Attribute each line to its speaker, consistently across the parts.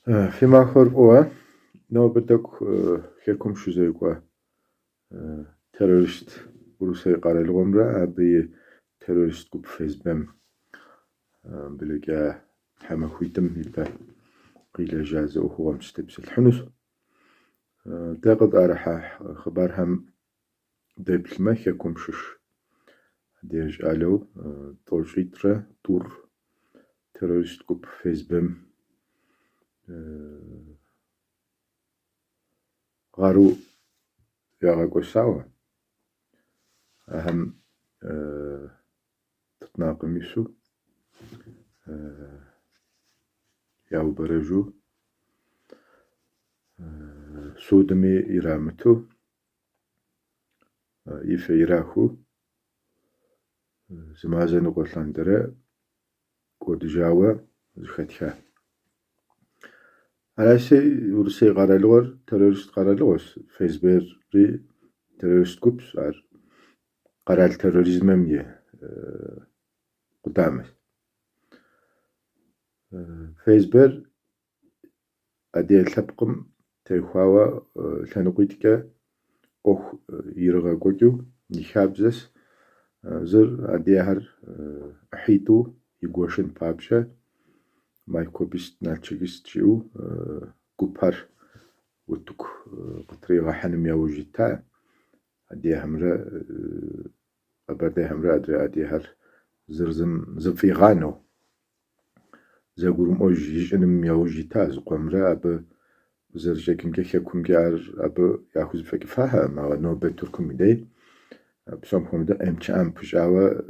Speaker 1: فيما خرقوا نو بدك خيكم شو زي قوا تيرورست بروسي قال الغمرة أبي تيرورست كوب فيس بام بلقى حما خويتم يبقى قيل جازة وهو مستبس الحنس تاقد أرحا خبرهم ديبل ما خيكم شش ديج ألو طولشيترا تور تيرورست كوب فيس بام غارو ياغاكو ساوا أهم تتناقم يسو ياو برجو سودمي إرامتو يفي إراخو زمازن قوتلاندرة قود جاوا زختها علاسي ورسي قرالور تيرورست قرالوس فيسبير ري تيرورست كوبس ار قرال تيروريزم مية قدامه فيسبير أدي الحبقم تيخواوا لنقيتك أخ يرغا قوتو نخابزس زر أديهر أحيطو يقوشن بابشا مايكوبيست ناتشيست جيو قبار وتوك قطريغا حنم يوجيتا أديه همرا أبردي همرا أدري أديهر زرزم زفيغانو زاقورم أوجيجنم يوجيتا زقومرا أب زرجاكم كيكم جار أب ياخذ فكفاها ما نوبة تركم دي بسام خمدا أمش أم بجاوا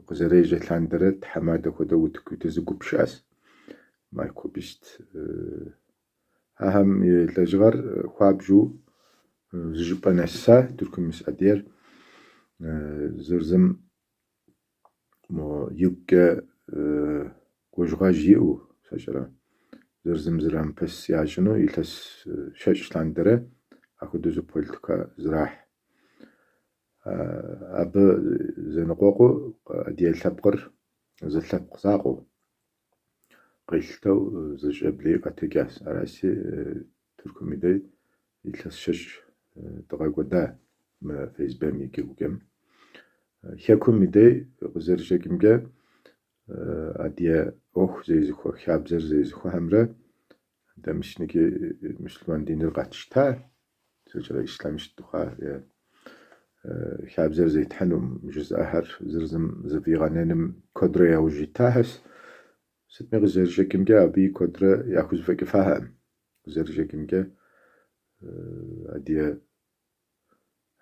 Speaker 1: قزريجة لاندرت حمادة خدا وتكوت زقوب شاس مايكوبيست أهم لجغر خوابجو زجبا نسا تركم مسأدير زرزم مو يبقى قوجغا جيو سجرا زرزم زرام بس ياجنو يلس شاش لاندرة أخدو زو بولتكا زراح أب زنقوقو ديال ثبقر زلثبق ساقو قيلتو زجبلي قتجاس أراسي تركميدي يلس شش تغاقو دا ما فيس بامي كيو كم خيكم ميدي غزرجة كمجا أديا أوخ زيزخو خابزر زيزخو همرا دا مش نكي مسلمان دين القاتشتا سجل إسلامش تخا خابزر زي تحنم جزء أهر زرزم زفيغانينم كودريا وجيتاهس ستمي غزرجة كمجا أبي كودرا يأخذ فكفاهم غزرجة كمجا أديا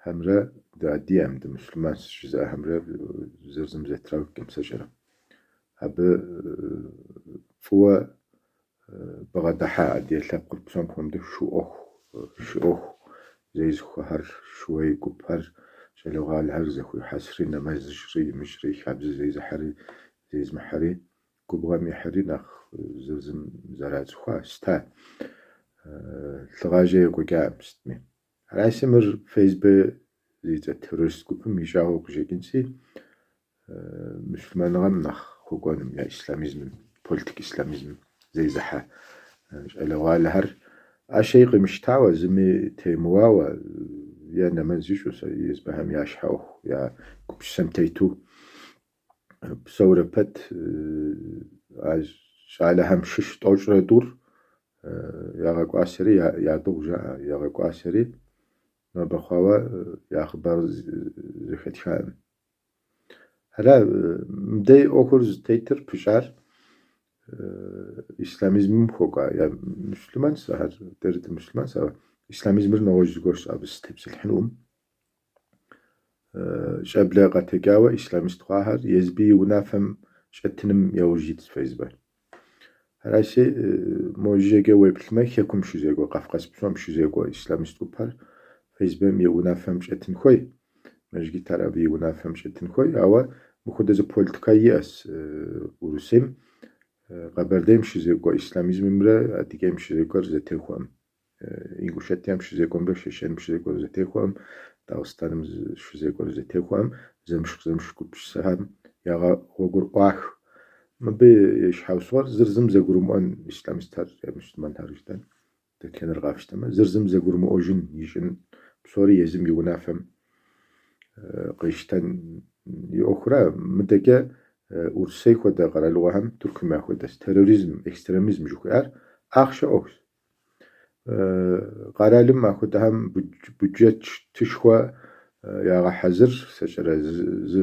Speaker 1: همرا دا أديا أم دا مسلمان جزء همرا زرزم زتراو كم سجرة أب فوا بغدحا أديا ثابقر بسام خمده شو أخ زيزخو هر شوي قب هر شلوغال هر زخو حسري نمازجري مجري خابز زيز حري زيز محري قبغامي حري نخ زرزم زرازخو ستا ثغاجي قوكا مستمي رأسي مر فيسبوك زيزا تيرورست قب ميشاو قجيكنسي مسلمان غم نخ خوكوانم يا إسلاميزم بوليتيك إسلاميزم زيز حا شلوغال هر أشيء مش تعوى زمي تيمواوا يا نمزيشو يزبهم يا شحوه يا كبش سمتيتو بصورة بات على هم شش طوجر دور يا غاكو أسري يا دوجا يا غاكو أسري ما بخوا يا خبر زخت خام هلا مدي أخرز تيتر بشار إسلاميزم خوكا يا مسلمان سهر درت مسلمان سهر إسلاميزم نوجد قرص أبس تبس الحنوم شابلا قتجاوى إسلاميست قاهر يزبي ونافهم شتنم يوجد فيسبوك هذا شيء موجه ويب ما يكون شو زيقو قفقس بسوم شو زيقو إسلاميست قبر فيسبوك يونافهم شتن خوي مجدي ترابي ونافهم شتن خوي أو مخد از بوليتيكاياس ورسم قبرديم شو زيقو إسلاميزم مرة أديكيم شو زيقو زتيخوام إنجوشتيام شو زيقو مرة ششين شو زيقو زتيخوام داوستانم شو زيقو زتيخوام زمش كوبش سهم يا غور قاخ Mıbı şhavsuar zırzım zegurumon İslamistler ya Müslüman tarihten detkenir gafişteme zırzım zegurumu ojun yişin sonra yezim yugunafem qıştan yoxura müdeke ursay xoda qaraluğam Türkmen xodas terörizm ekstremizm juqar axşa ox qaralim xoda ham budjet tişxwa ya hazır seçere z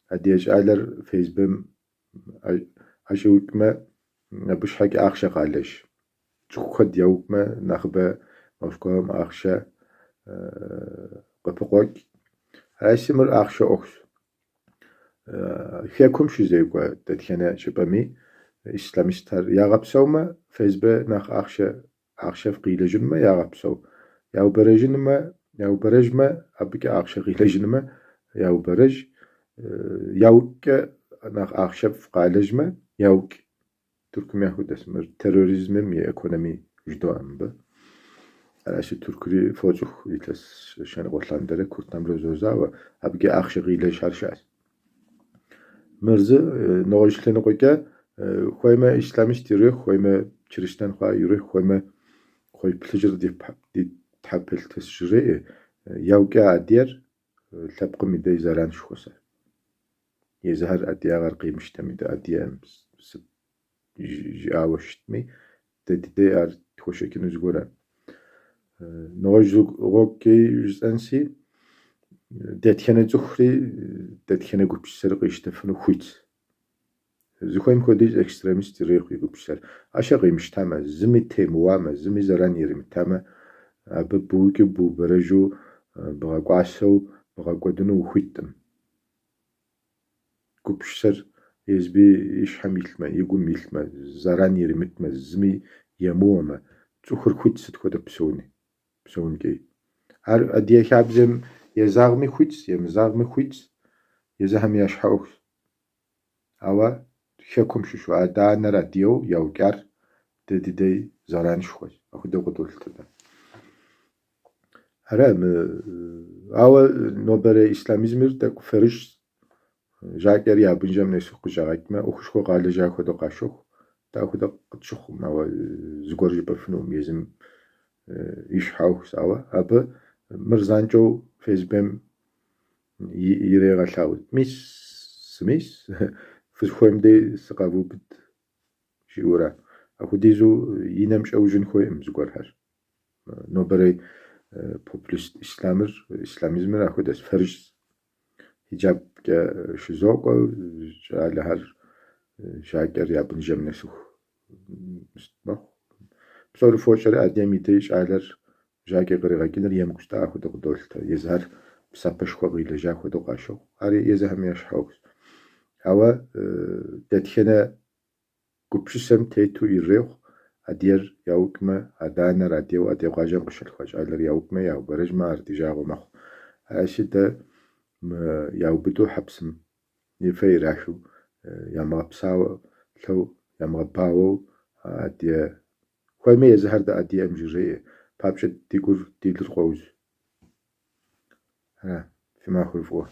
Speaker 1: adiyaj alar Facebook aşıwkme bış haki axşa qalaş çuqad yawkme naxbe Moskvam axşa qapıqok Asimir axşa ox Xekum şüzeyqwa detkene şıpami İslamistler yağapsavma fezbe nax axşa qilejinme yağapsav yaw berejme abike axşa qilejinme yaw berej yawke nax axşa qalejme yawk Türkmen hudesmir terörizmim ya ekonomi jdoambe Araşı Türkri focuq itles şani qotlandere kurtnamlo zoza ve abike axşa qilej harşas Mırzı noğuşleni qoyka xoyme İslamist yürü xoyme Kirişten xwa yürü xoyme xoy plıjır di tapel tesjiri yawke adiyer tlapqım ide zaran şuxosa Yezhar adiyagar qiymiştemide adiyem jaawoştmi dedide ar txoşekin üzgora Noğuşluk qoki jzensi Detkene zuxri detkene gupşser qıştefını xuyt Zıxoym xodiz ekstremist rıxi gupşser aşa qiymiştame zimi temuame zimi zaran yerim tame abı buki bu bereju bğaqasev bğaqodunu xuytım gupşser yezbi işhem iltme yigum iltme zaran yerim itme zimi yemuame zuxur xuyt sıt xoda psoni gey Ar adiye xabzem yezağmi xuyt yemzağmi xuyt yezahem yaşhaox Awa xekum şuşu adana radio yawkar dedidey zaran şuxoy axude qotoltada Ara awa nobere İslamizmir de feriş jaker yabınjam nesu qujaqatme oxuşxo qaleja xoda qaşox da xoda qıtşux awa zgorji pafnum yezim işhaox awa abı Mırzanco Fezbem yireğallaud mis fızxoymde sıqavubıt jiura axudizu yinemş'ewjın xoy'ım zgorhar nobere populist İslamizmir axudes feriş hicabke şizoqo jalahar jaker yabınjam nesux mistmox psoru foşere adem itej alar jake qriqakinir yemgusta axude qdolta yezhar psapeşxo qileja xoda qaşoq ari yezahem yaşhaox Awa detkene gupşisem tetu irrex adiyer yawkme adana radio adiqajam qışalxaj alar yawkme yawberejme artijağomax aşide yawbıdu hapsım nife iraşu yamğapsaw lhaw yamğapawo adiye xoyme yezhar da adiye emjire papşe digur dilir qowuz Ha fimaxul fo